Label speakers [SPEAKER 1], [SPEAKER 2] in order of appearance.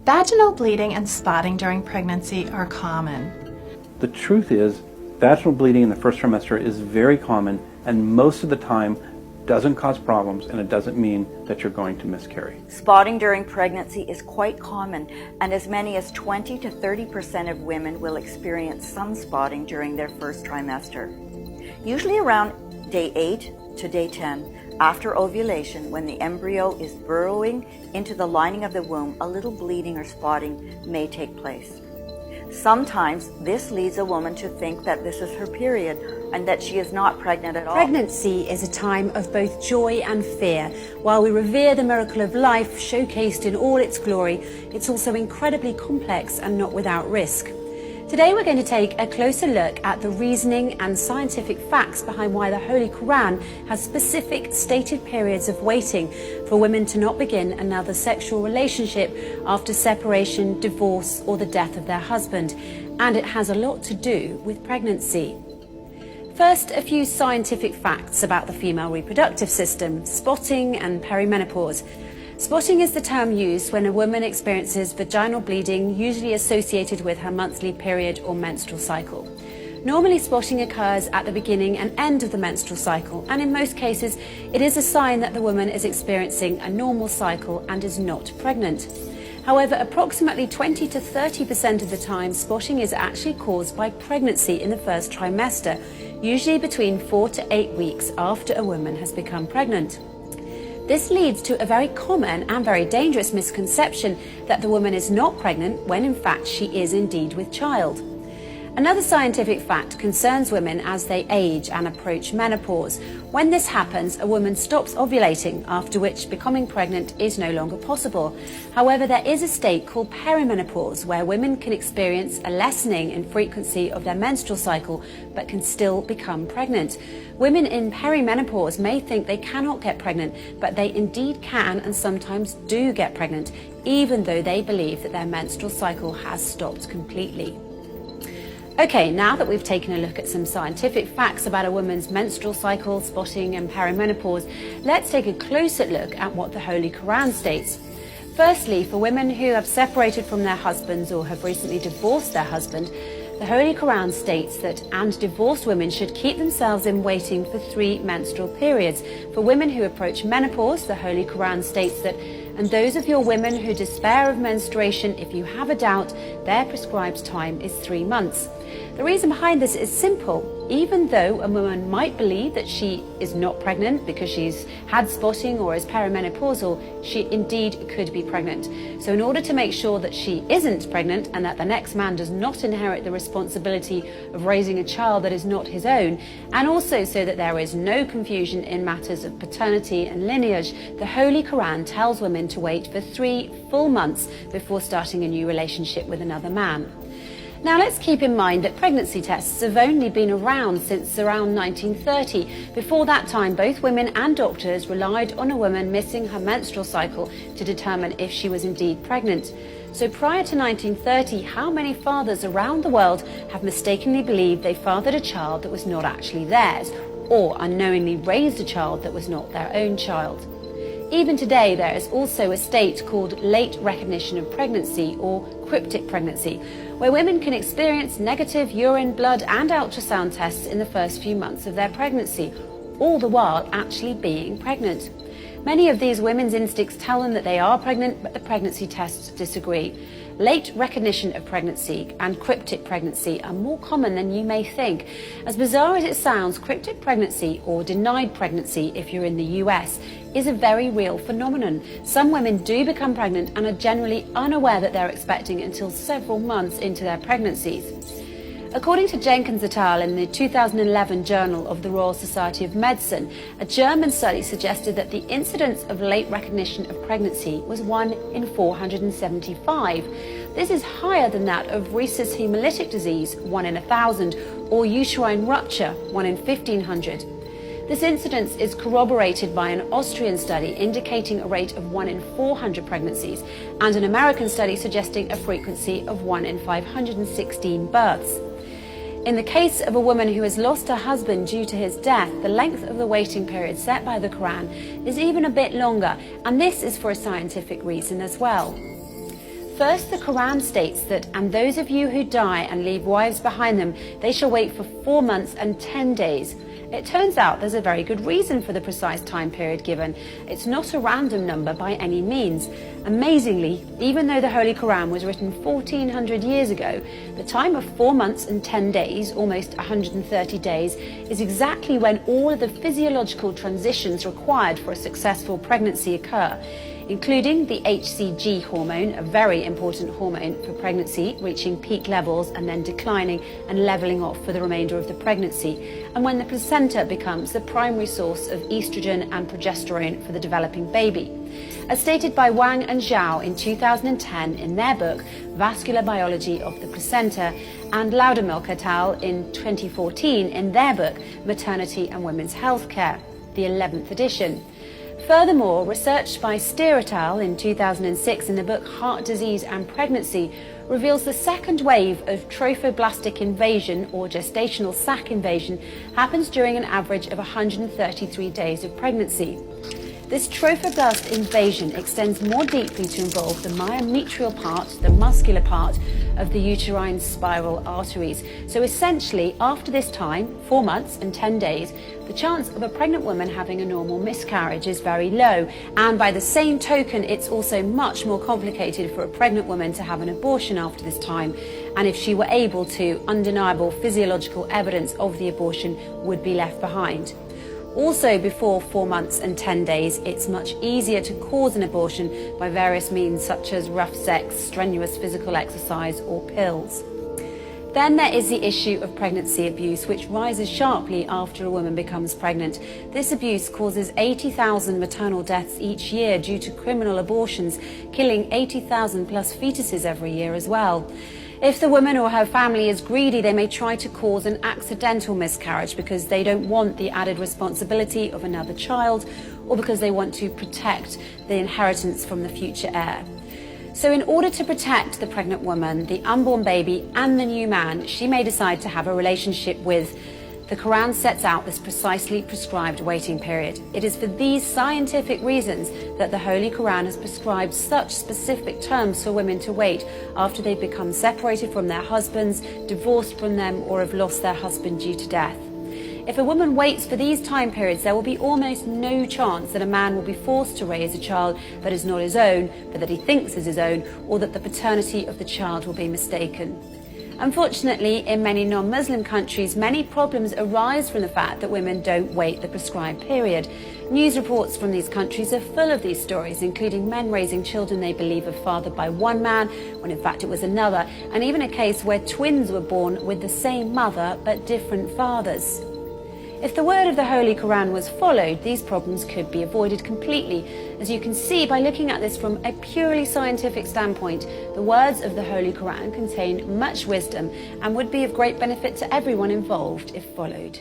[SPEAKER 1] Vaginal bleeding and spotting during pregnancy are common.
[SPEAKER 2] The truth is, vaginal bleeding in the first trimester is very common and most of the time doesn't cause problems, and it doesn't mean that you're going to miscarry.
[SPEAKER 3] Spotting during pregnancy is quite common, and as many as 20 to 30% of women will experience some spotting during their first trimester. Usually around day 8 to day 10, after ovulation, when the embryo is burrowing into the lining of the womb, a little bleeding or spotting may take place. Sometimes this leads a woman to think that this is her period and that she is not pregnant at all.
[SPEAKER 4] Pregnancy is a time of both joy and fear. While we revere the miracle of life showcased in all its glory, it's also incredibly complex and not without risk. Today we're going to take a closer look at the reasoning and scientific facts behind why the Holy Quran has specific stated periods of waiting for women to not begin another sexual relationship after separation, divorce, or the death of their husband. And it has a lot to do with pregnancy. First, a few scientific facts about the female reproductive system, spotting and perimenopause. Spotting is the term used when a woman experiences vaginal bleeding, usually associated with her monthly period or menstrual cycle. Normally, spotting occurs at the beginning and end of the menstrual cycle, and in most cases, it is a sign that the woman is experiencing a normal cycle and is not pregnant. However, approximately 20 to 30% of the time, spotting is actually caused by pregnancy in the first trimester, usually between 4 to 8 weeks after a woman has become pregnant. This leads to a very common and very dangerous misconception that the woman is not pregnant when in fact she is indeed with child. Another scientific fact concerns women as they age and approach menopause. When this happens, a woman stops ovulating, after which becoming pregnant is no longer possible. However, there is a state called perimenopause where women can experience a lessening in frequency of their menstrual cycle but can still become pregnant. Women in perimenopause may think they cannot get pregnant, but they indeed can and sometimes do get pregnant, even though they believe that their menstrual cycle has stopped completely. Okay, now that we've taken a look at some scientific facts about a woman's menstrual cycle, spotting and perimenopause, let's take a closer look at what the Holy Quran states. Firstly, for women who have separated from their husbands or have recently divorced their husband, the Holy Quran states that divorced women should keep themselves in waiting for 3 menstrual periods. For women who approach menopause, the Holy Quran states that, and those of your women who despair of menstruation, if you have a doubt, their prescribed time is 3 months. The reason behind this is simple. Even though a woman might believe that she is not pregnant because she's had spotting or is perimenopausal, she indeed could be pregnant. So in order to make sure that she isn't pregnant and that the next man does not inherit the responsibility of raising a child that is not his own, and also so that there is no confusion in matters of paternity and lineage, the Holy Quran tells women to wait for 3 full months before starting a new relationship with another man. Now let's keep in mind that pregnancy tests have only been around since around 1930. Before that time, both women and doctors relied on a woman missing her menstrual cycle to determine if she was indeed pregnant. So prior to 1930, how many fathers around the world have mistakenly believed they fathered a child that was not actually theirs, or unknowingly raised a child that was not their own child? Even today, there is also a state called late recognition of pregnancy, or cryptic pregnancy, where women can experience negative urine, blood and ultrasound tests in the first few months of their pregnancy, all the while actually being pregnant. Many of these women's instincts tell them that they are pregnant, but the pregnancy tests disagree. Late recognition of pregnancy and cryptic pregnancy are more common than you may think. As bizarre as it sounds, cryptic pregnancy, or denied pregnancy if you're in the US, is a very real phenomenon. Some women do become pregnant and are generally unaware that they're expecting until several months into their pregnancies. According to Jenkins et al. In the 2011 Journal of the Royal Society of Medicine, a German study suggested that the incidence of late recognition of pregnancy was 1 in 475. This is higher than that of rhesus hemolytic disease, 1 in 1,000, or uterine rupture, 1 in 1,500. This incidence is corroborated by an Austrian study indicating a rate of 1 in 400 pregnancies, and an American study suggesting a frequency of 1 in 516 births. In the case of a woman who has lost her husband due to his death, the length of the waiting period set by the Quran is even a bit longer, and this is for a scientific reason as well. First, the Quran states that, "And those of you who die and leave wives behind them, they shall wait for 4 months and 10 days. It turns out there's a very good reason for the precise time period given. It's not a random number by any means. Amazingly, even though the Holy Quran was written 1400 years ago, the time of 4 months and 10 days, almost 130 days, is exactly when all of the physiological transitions required for a successful pregnancy occur, including the HCG hormone, a very important hormone for pregnancy, reaching peak levels and then declining and leveling off for the remainder of the pregnancy, and when the placenta becomes the primary source of estrogen and progesterone for the developing baby. As stated by Wang and Zhao in 2010 in their book Vascular Biology of the Placenta, and Loudermilk et al. In 2014 in their book Maternity and Women's Healthcare, the 11th edition. Furthermore, research by Steer et al. In 2006 in the book Heart Disease and Pregnancy reveals the second wave of trophoblastic invasion, or gestational sac invasion, happens during an average of 133 days of pregnancy. This trophoblast invasion extends more deeply to involve the myometrial part, the muscular part of the uterine spiral arteries. So essentially, after this time, 4 months and 10 days, the chance of a pregnant woman having a normal miscarriage is very low. And by the same token, it's also much more complicated for a pregnant woman to have an abortion after this time. And if she were able to, undeniable physiological evidence of the abortion would be left behind. Also, before 4 months and 10 days, it's much easier to cause an abortion by various means such as rough sex, strenuous physical exercise, or pills. Then there is the issue of pregnancy abuse, which rises sharply after a woman becomes pregnant. This abuse causes 80,000 maternal deaths each year due to criminal abortions, killing 80,000 plus fetuses every year as well. If the woman or her family is greedy, they may try to cause an accidental miscarriage because they don't want the added responsibility of another child, or because they want to protect the inheritance from the future heir. So in order to protect the pregnant woman, the unborn baby and the new man she may decide to have a relationship with, the Quran sets out this precisely prescribed waiting period. It is for these scientific reasons that the Holy Quran has prescribed such specific terms for women to wait after they've become separated from their husbands, divorced from them, or have lost their husband due to death. If a woman waits for these time periods, there will be almost no chance that a man will be forced to raise a child that is not his own, but that he thinks is his own, or that the paternity of the child will be mistaken. Unfortunately, in many non-Muslim countries, many problems arise from the fact that women don't wait the prescribed period. News reports from these countries are full of these stories, including men raising children they believe are fathered by one man, when in fact it was another, and even a case where twins were born with the same mother but different fathers. If the word of the Holy Quran was followed, these problems could be avoided completely. As you can see by looking at this from a purely scientific standpoint, the words of the Holy Quran contain much wisdom and would be of great benefit to everyone involved if followed.